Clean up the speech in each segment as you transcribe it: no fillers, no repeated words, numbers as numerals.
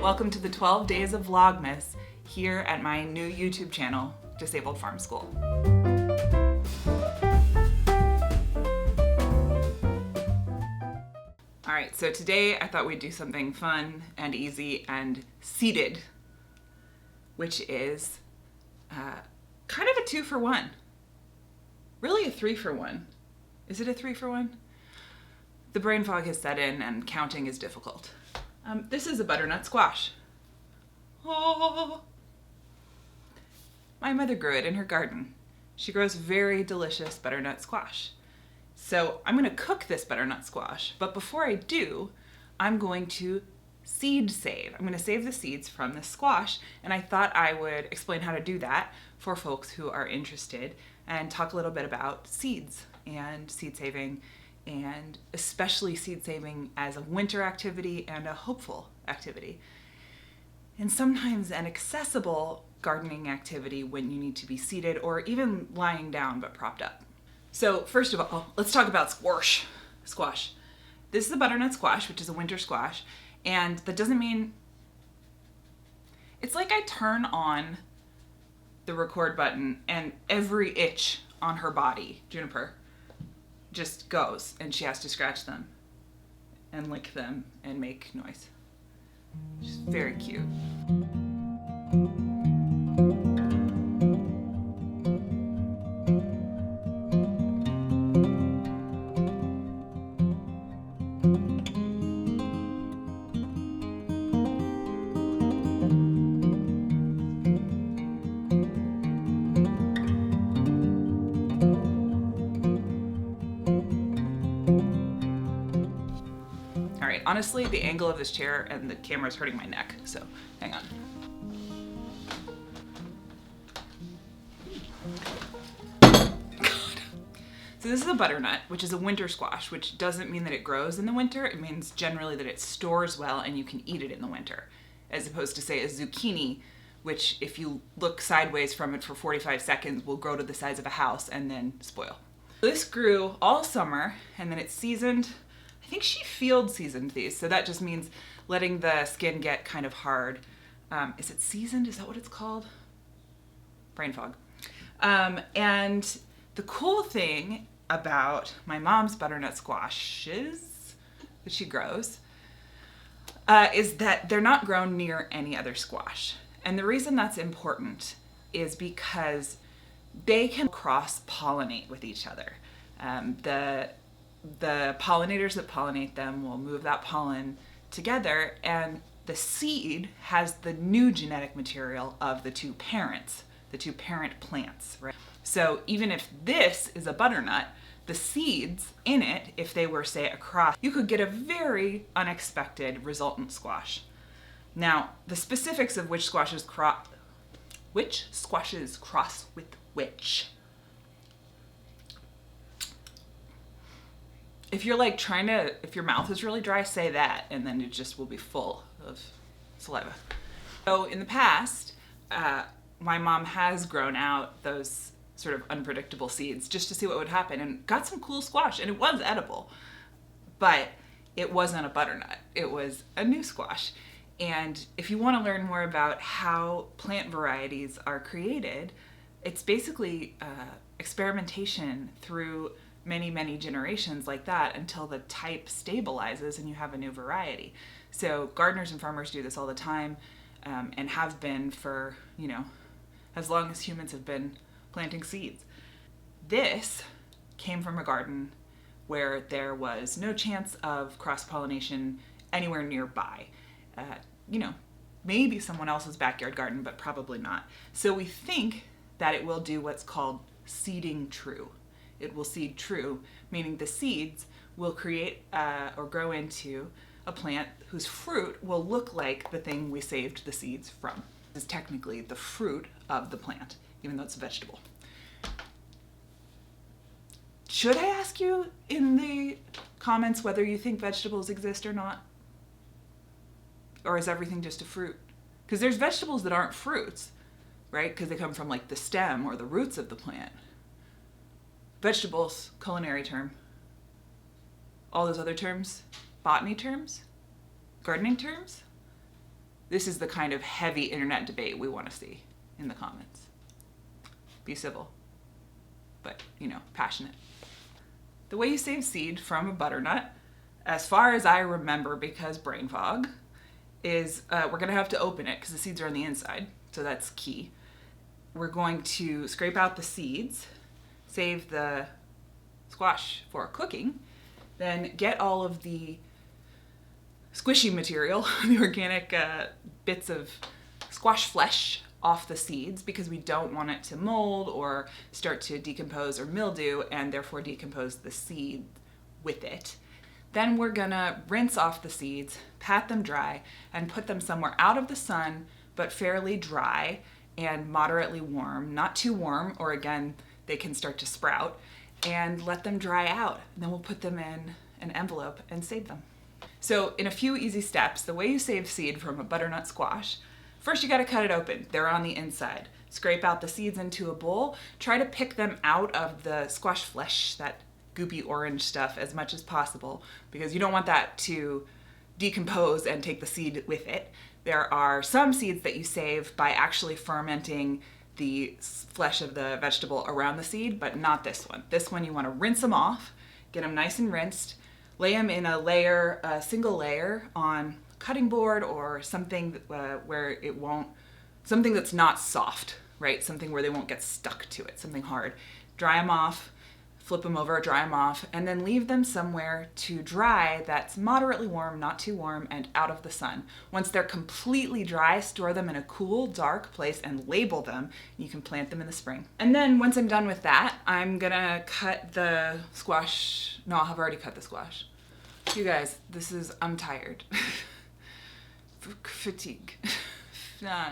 Welcome to the 12 Days of Vlogmas here at my new YouTube channel, Disabled Farm School. Alright, so today I thought we'd do something fun and easy and seeded, which is kind of a 2-for-1. Really a 3-for-1. Is it a 3-for-1? The brain fog has set in and counting is difficult. This is a butternut squash. Oh. My mother grew it in her garden. She grows very delicious butternut squash. So I'm going to cook this butternut squash, but before I do, I'm going to seed save. I'm going to save the seeds from the squash, and I thought I would explain how to do that for folks who are interested and talk a little bit about seeds and seed saving, and especially seed saving as a winter activity and a hopeful activity. And sometimes an accessible gardening activity when you need to be seated or even lying down but propped up. So first of all, let's talk about squash. This is a butternut squash, which is a winter squash, and that doesn't mean... It's like I turn on the record button and every itch on her body, Juniper, just goes, and she has to scratch them and lick them and make noise. She's very cute. Honestly, the angle of this chair and the camera is hurting my neck, so hang on. God. So this is a butternut, which is a winter squash, which doesn't mean that it grows in the winter. It means generally that it stores well and you can eat it in the winter, as opposed to, say, a zucchini, which if you look sideways from it for 45 seconds will grow to the size of a house and then spoil. This grew all summer, and then it's seasoned. I think she field seasoned these, so that just means letting the skin get kind of hard. Is it seasoned? Is that what it's called? Brain fog. And the cool thing about my mom's butternut squashes that she grows is that they're not grown near any other squash. And the reason that's important is because they can cross-pollinate with each other. The pollinators that pollinate them will move that pollen together, and the seed has the new genetic material of the two parents, the two parent plants, right? So even if this is a butternut, the seeds in it, if they were, say, across, you could get a very unexpected resultant squash. Now, the specifics of which squashes cross with which. If you're like if your mouth is really dry, say that, and then it just will be full of saliva. So in the past, my mom has grown out those sort of unpredictable seeds just to see what would happen, and got some cool squash, and it was edible, but it wasn't a butternut. It was a new squash. And if you want to learn more about how plant varieties are created, it's basically experimentation through many generations like that until the type stabilizes and you have a new variety. So gardeners and farmers do this all the time, and have been for, as long as humans have been planting seeds. This came from a garden where there was no chance of cross-pollination anywhere nearby. Maybe someone else's backyard garden, but probably not. So we think that it will do what's called seeding true. It will seed true, meaning the seeds will create or grow into a plant whose fruit will look like the thing we saved the seeds from. This is technically the fruit of the plant, even though it's a vegetable. Should I ask you in the comments whether you think vegetables exist or not? Or is everything just a fruit? Because there's vegetables that aren't fruits, right? Because they come from like the stem or the roots of the plant. Vegetables, culinary term. All those other terms, botany terms, gardening terms. This is the kind of heavy internet debate we want to see in the comments. Be civil, but, you know, passionate. The way you save seed from a butternut, as far as I remember, because brain fog, is we're gonna have to open it because the seeds are on the inside, so that's key. We're going to scrape out the seeds, save the squash for cooking, then get all of the squishy material, the organic bits of squash flesh off the seeds, because we don't want it to mold or start to decompose or mildew and therefore decompose the seed with it. Then we're gonna rinse off the seeds, pat them dry, and put them somewhere out of the sun, but fairly dry and moderately warm, not too warm, or again, they can start to sprout, and let them dry out. And then we'll put them in an envelope and save them. So in a few easy steps, the way you save seed from a butternut squash, first you gotta cut it open. They're on the inside. Scrape out the seeds into a bowl. Try to pick them out of the squash flesh, that goopy orange stuff, as much as possible, because you don't want that to decompose and take the seed with it. There are some seeds that you save by actually fermenting the flesh of the vegetable around the seed, but not this one. This one you want to rinse them off, get them nice and rinsed, lay them in a single layer on cutting board or something where it won't, something that's not soft, right? Something where they won't get stuck to it, something hard. Dry them off, flip them over, dry them off, and then leave them somewhere to dry that's moderately warm, not too warm, and out of the sun. Once they're completely dry, store them in a cool, dark place and label them. You can plant them in the spring. And then once I'm done with that, I'm gonna cut the squash. No, I've already cut the squash. You guys, I'm tired. Fatigue. Nah.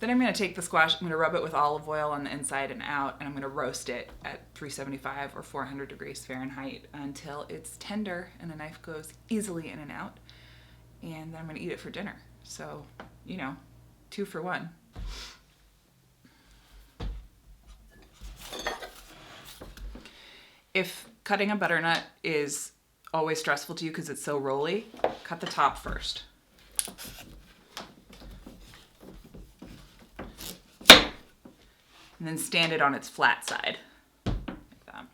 Then I'm gonna take the squash, I'm gonna rub it with olive oil on the inside and out, and I'm gonna roast it at 375 or 400 degrees Fahrenheit until it's tender and the knife goes easily in and out. And then I'm gonna eat it for dinner. So, you know, 2 for 1. If cutting a butternut is always stressful to you because it's so rolly, cut the top first. And then stand it on its flat side, like that.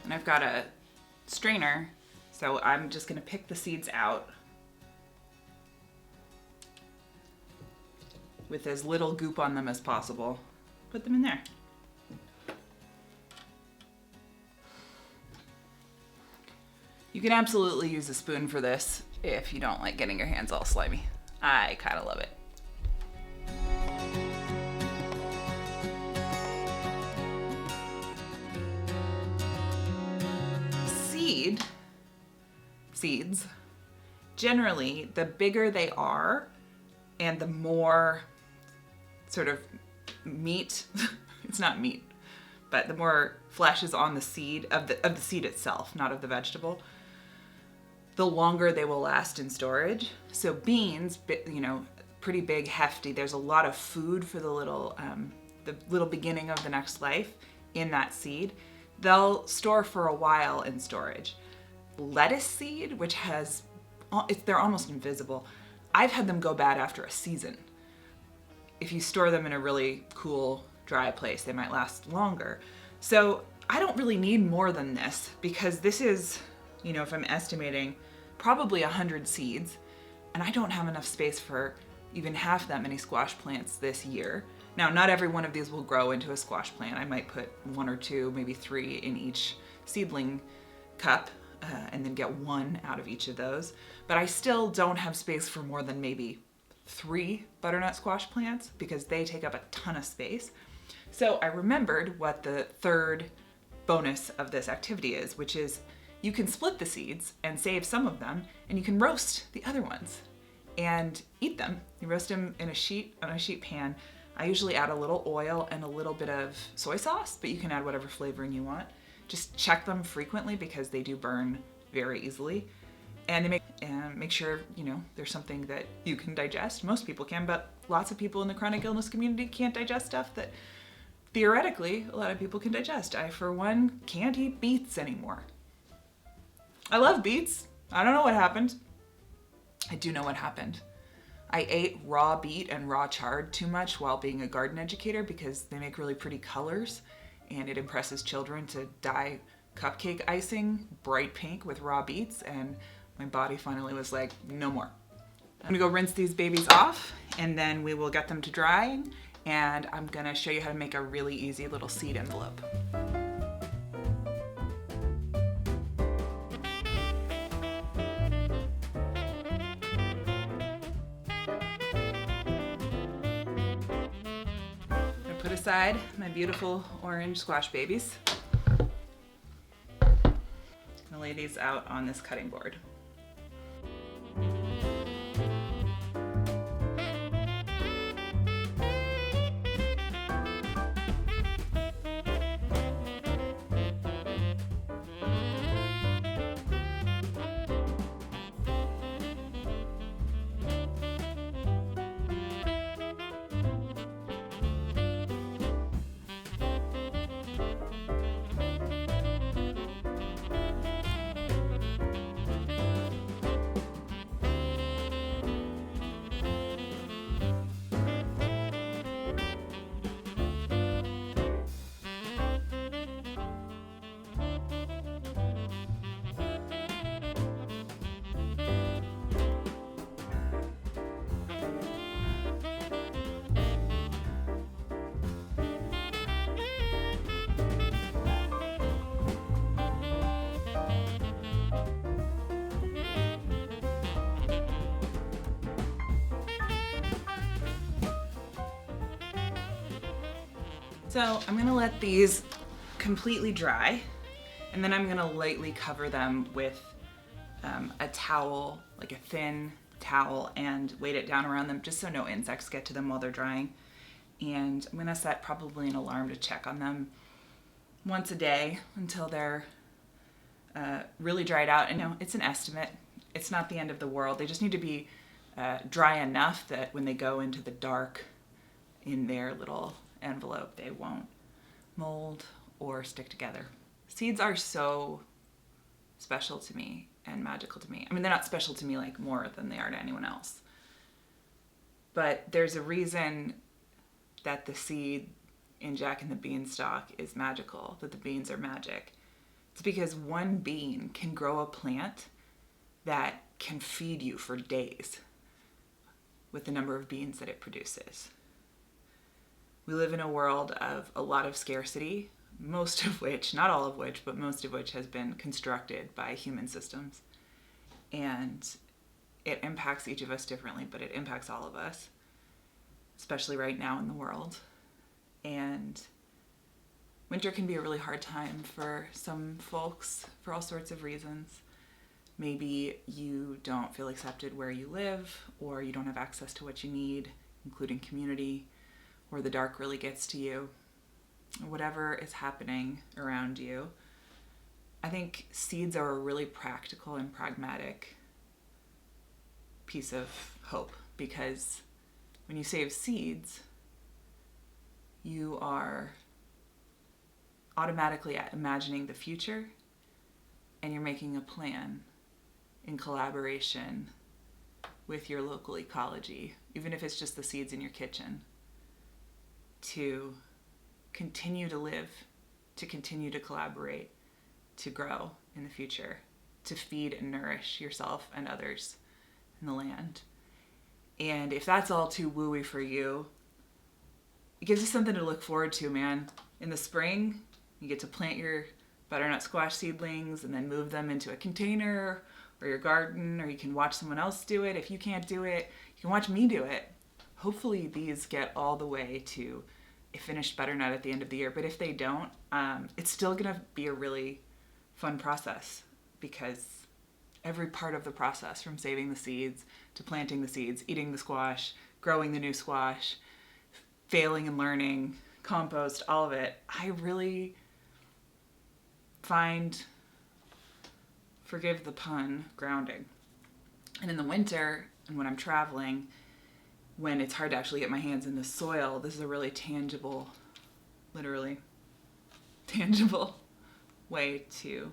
And I've got a strainer, so I'm just gonna pick the seeds out with as little goop on them as possible. Put them in there. You can absolutely use a spoon for this if you don't like getting your hands all slimy. I kind of love it. Seeds, generally, the bigger they are and the more sort of meat, it's not meat, but the more flesh is on the seed, of the seed itself, not of the vegetable, the longer they will last in storage. So beans, you know, pretty big, hefty, there's a lot of food for the little beginning of the next life in that seed. They'll store for a while in storage. Lettuce seed, which they're almost invisible. I've had them go bad after a season. If you store them in a really cool, dry place, they might last longer. So I don't really need more than this, because this is, you know, if I'm estimating, probably 100 seeds, and I don't have enough space for even half that many squash plants this year. Now, not every one of these will grow into a squash plant. I might put 1 or 2, maybe 3 in each seedling cup, and then get 1 out of each of those. But I still don't have space for more than maybe 3 butternut squash plants because they take up a ton of space. So I remembered what the third bonus of this activity is, which is you can split the seeds and save some of them, and you can roast the other ones and eat them. You roast them on a sheet pan. I usually add a little oil and a little bit of soy sauce, but you can add whatever flavoring you want. Just check them frequently because they do burn very easily. And they make sure, there's something that you can digest. Most people can, but lots of people in the chronic illness community can't digest stuff that theoretically a lot of people can digest. I, for one, can't eat beets anymore. I love beets. I don't know what happened. I do know what happened. I ate raw beet and raw chard too much while being a garden educator because they make really pretty colors and it impresses children to dye cupcake icing bright pink with raw beets, and my body finally was like, no more. I'm gonna go rinse these babies off and then we will get them to dry, and I'm gonna show you how to make a really easy little seed envelope. Put aside my beautiful orange squash babies. I'm gonna lay these out on this cutting board. So I'm gonna let these completely dry, and then I'm gonna lightly cover them with a towel, like a thin towel, and weight it down around them just so no insects get to them while they're drying. And I'm gonna set probably an alarm to check on them once a day until they're really dried out. And it's an estimate. It's not the end of the world. They just need to be dry enough that when they go into the dark in their little envelope, they won't mold or stick together. Seeds are so special to me and magical to me. I mean, they're not special to me like more than they are to anyone else. But there's a reason that the seed in Jack and the Beanstalk is magical, that the beans are magic. It's because one bean can grow a plant that can feed you for days with the number of beans that it produces. We live in a world of a lot of scarcity, most of which, not all of which, but most of which has been constructed by human systems. And it impacts each of us differently, but it impacts all of us, especially right now in the world. And winter can be a really hard time for some folks for all sorts of reasons. Maybe you don't feel accepted where you live, or you don't have access to what you need, including community, or the dark really gets to you. Whatever is happening around you, I think seeds are a really practical and pragmatic piece of hope, because when you save seeds, you are automatically imagining the future, and you're making a plan in collaboration with your local ecology, even if it's just the seeds in your kitchen, to continue to live, to continue to collaborate, to grow in the future, to feed and nourish yourself and others in the land. And if that's all too wooey for you, it gives you something to look forward to, man. In the spring, you get to plant your butternut squash seedlings and then move them into a container or your garden, or you can watch someone else do it. If you can't do it, you can watch me do it. Hopefully these get all the way to a finished butternut at the end of the year, but if they don't, it's still gonna be a really fun process, because every part of the process, from saving the seeds to planting the seeds, eating the squash, growing the new squash, failing and learning, compost, all of it, I really find, forgive the pun, grounding. And in the winter, and when I'm traveling, when it's hard to actually get my hands in the soil, this is a really tangible, literally tangible way to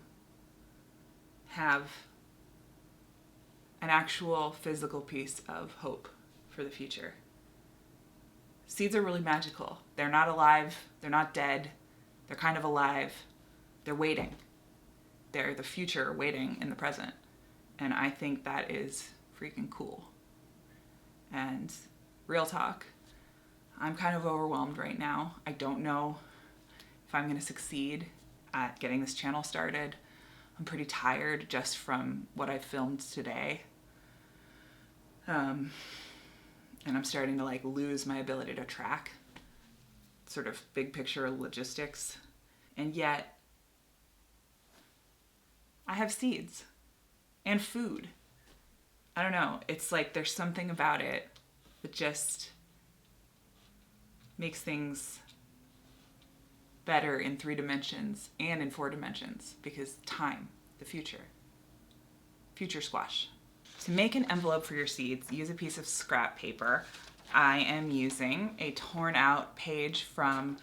have an actual physical piece of hope for the future. Seeds are really magical. They're not alive, they're not dead, they're kind of alive, they're waiting. They're the future waiting in the present. And I think that is freaking cool. And real talk, I'm kind of overwhelmed right now. I don't know if I'm going to succeed at getting this channel started. I'm pretty tired just from what I filmed today. And I'm starting to like lose my ability to track sort of big picture logistics. And yet I have seeds and food. I don't know. It's like there's something about it that just makes things better in 3 dimensions and in 4 dimensions, because time, the future squash. To make an envelope for your seeds, use a piece of scrap paper. I am using a torn out page from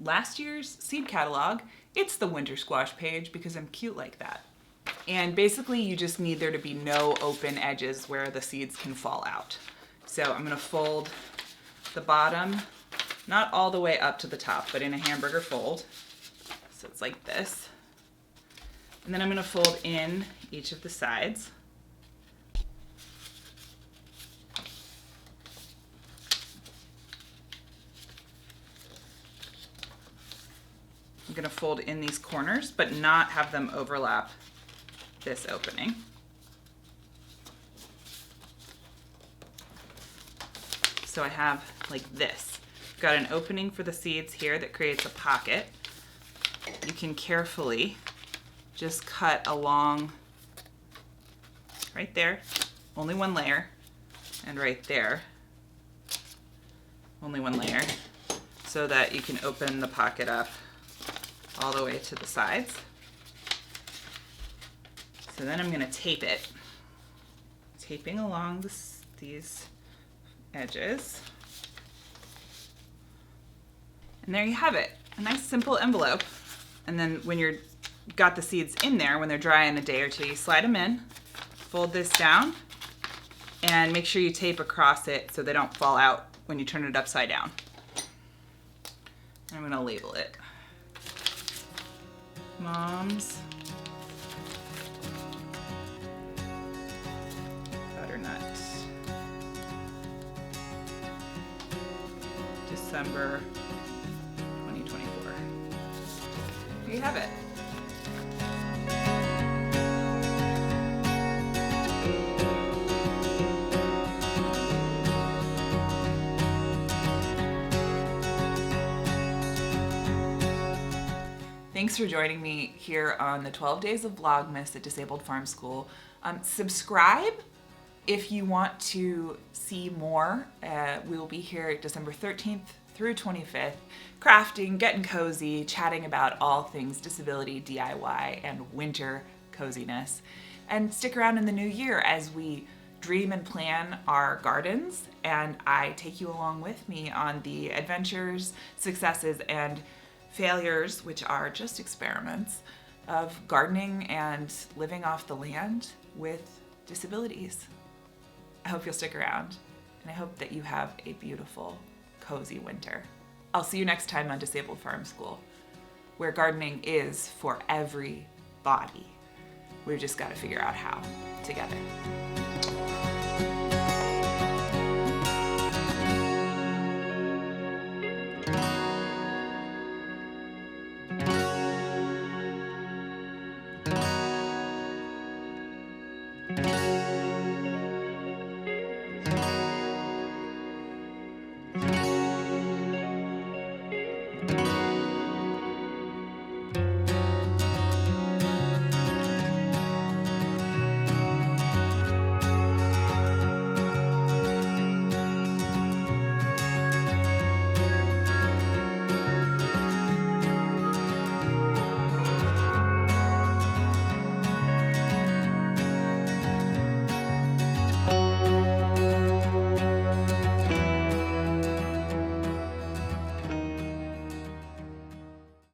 last year's seed catalog. It's the winter squash page because I'm cute like that. And basically you just need there to be no open edges where the seeds can fall out. So I'm gonna fold the bottom, not all the way up to the top, but in a hamburger fold. So it's like this. And then I'm gonna fold in each of the sides. I'm gonna fold in these corners, but not have them overlap this opening. So I have like this. I've got an opening for the seeds here that creates a pocket. You can carefully just cut along right there, only one layer, and right there, only one layer, so that you can open the pocket up all the way to the sides. So then I'm gonna tape it, taping along these edges. And there you have it, a nice simple envelope. And then when you're got the seeds in there, when they're dry in a day or two, you slide them in, fold this down, and make sure you tape across it so they don't fall out when you turn it upside down. I'm gonna label it Mom's Butternut, December 2024. There you have it. Thanks for joining me here on the 12 Days of Vlogmas at Disabled Farm School. Subscribe if you want to see more. We will be here December 13th through 25th, crafting, getting cozy, chatting about all things disability, DIY, and winter coziness. And stick around in the new year as we dream and plan our gardens, and I take you along with me on the adventures, successes, and failures, which are just experiments, of gardening and living off the land with disabilities. I hope you'll stick around, and I hope that you have a beautiful, cozy winter. I'll see you next time on Disabled Farm School, where gardening is for everybody. We've just got to figure out how together.